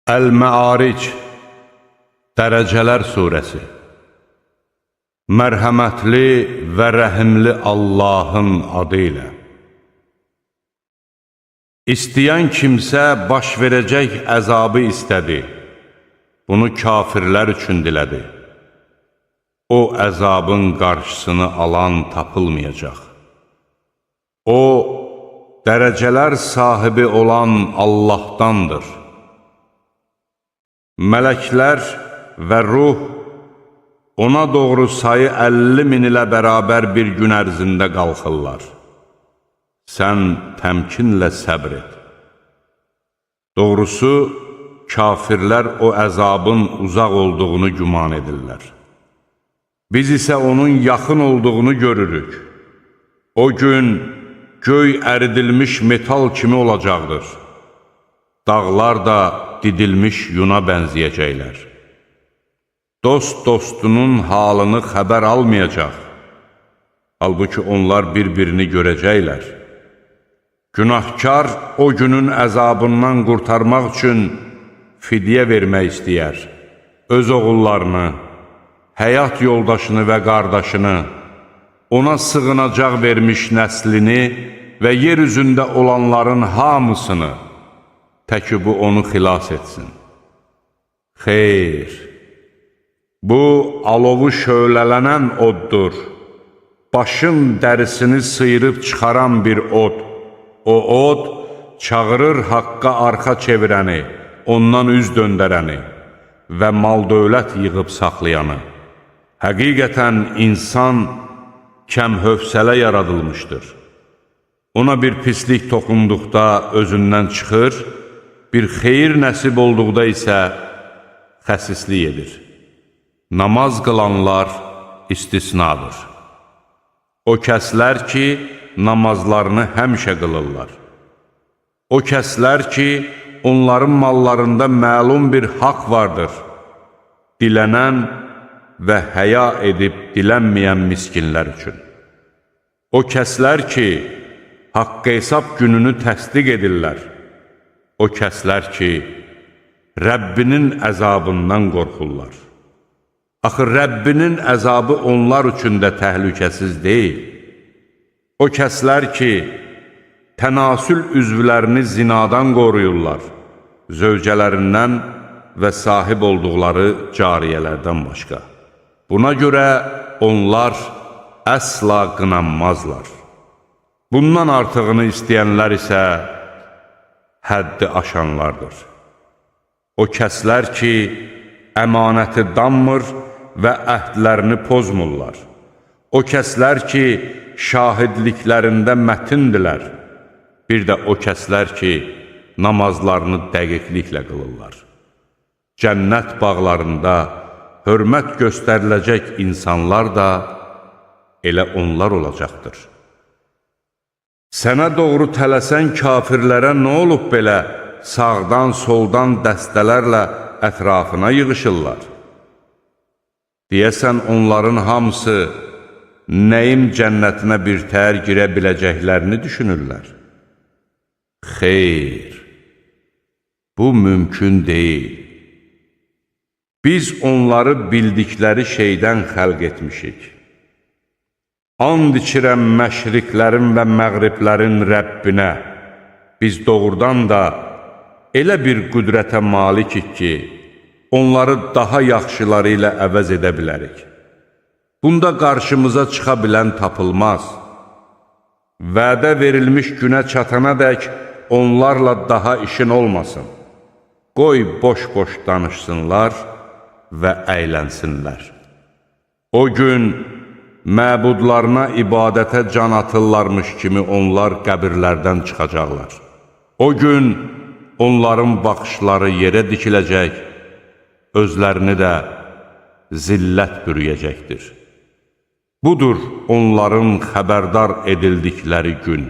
Əl-Məaric Dərəcələr Suresi. Mərhəmətli və rəhimli Allahın adı ilə. İstəyən kimsə baş verəcək əzabı istədi. Bunu kafirlər üçün dilədi. O əzabın qarşısını alan tapılmayacaq. O, dərəcələr sahibi olan Allahdandır. Mələklər və ruh ona doğru sayı 50 min ilə bərabər bir gün ərzində qalxırlar. Sən təmkinlə səbr et. Doğrusu, kafirlər o əzabın uzaq olduğunu güman edirlər. Biz isə onun yaxın olduğunu görürük. O gün göy əridilmiş metal kimi olacaqdır. Dağlar da didilmiş yuna bənzəyəcəklər. Dost dostunun halını xəbər almayacaq. Halbuki onlar bir-birini görəcəklər. Günahkar o günün əzabından qurtarmaq üçün fidyə vermək istəyər. Öz oğullarını, həyat yoldaşını və qardaşını, ona sığınacaq vermiş nəslini və yer üzündə olanların hamısını, təki bu onu xilas etsin. Xeyr, bu alovu şöylələnən oddur. Başın dərisini sıyırıb çıxaran bir od. O od çağırır haqqa arxa çevirəni, ondan üz döndərəni və mal-dövlət yığıb saxlayanı. Həqiqətən insan kəmhövsələ yaradılmışdır. Ona bir pislik toxunduqda özündən çıxır, bir xeyir nəsib olduqda isə xəsislik edir. Namaz qılanlar istisnadır. O kəslər ki, namazlarını həmişə qılırlar. O kəslər ki, onların mallarında məlum bir haqq vardır. Dilənən və həya edib dilənməyən miskinlər üçün. O kəslər ki, haqq hesab gününü təsdiq edirlər. O kəslər ki, Rəbbinin əzabından qorxurlar. Axı Rəbbinin əzabı onlar üçün də təhlükəsiz deyil. O kəslər ki, tənasül üzvlərini zinadan qoruyurlar, zövcələrindən və sahib olduqları cariyələrdən başqa. Buna görə onlar əsla qınanmazlar. Bundan artığını istəyənlər isə həddi aşanlardır. O kəslər ki, əmanəti danmır və əhdlərini pozmurlar. O kəslər ki, şahidliklərində mətindirlər. Bir də o kəslər ki, namazlarını dəqiqliklə qılırlar. Cənnət bağlarında hörmət göstəriləcək insanlar da elə onlar olacaqdır. Sənə doğru tələsən kafirlərə nə olub belə sağdan, soldan dəstələrlə ətrafına yığışırlar? Deyəsən onların hamısı nəyim cənnətinə bir təhər girə biləcəklərini düşünürlər. Xeyr, bu mümkün deyil. Biz onları bildikləri şeydən xəlq etmişik. And içirəm məşriqlərin və məğriblərin Rəbbinə, biz doğrudan da elə bir qüdrətə malikik ki, onları daha yaxşıları ilə əvəz edə bilərik. Bunda qarşımıza çıxa bilən tapılmaz. Vədə verilmiş günə çatanadək onlarla daha işin olmasın. Qoy boş-boş danışsınlar və əylənsinlər. O gün məbudlarına ibadətə can atırlarmış kimi onlar qəbirlərdən çıxacaqlar. O gün onların baxışları yerə dikiləcək, özlərini də zillət bürüyəcəkdir. Budur onların xəbərdar edildikləri gün.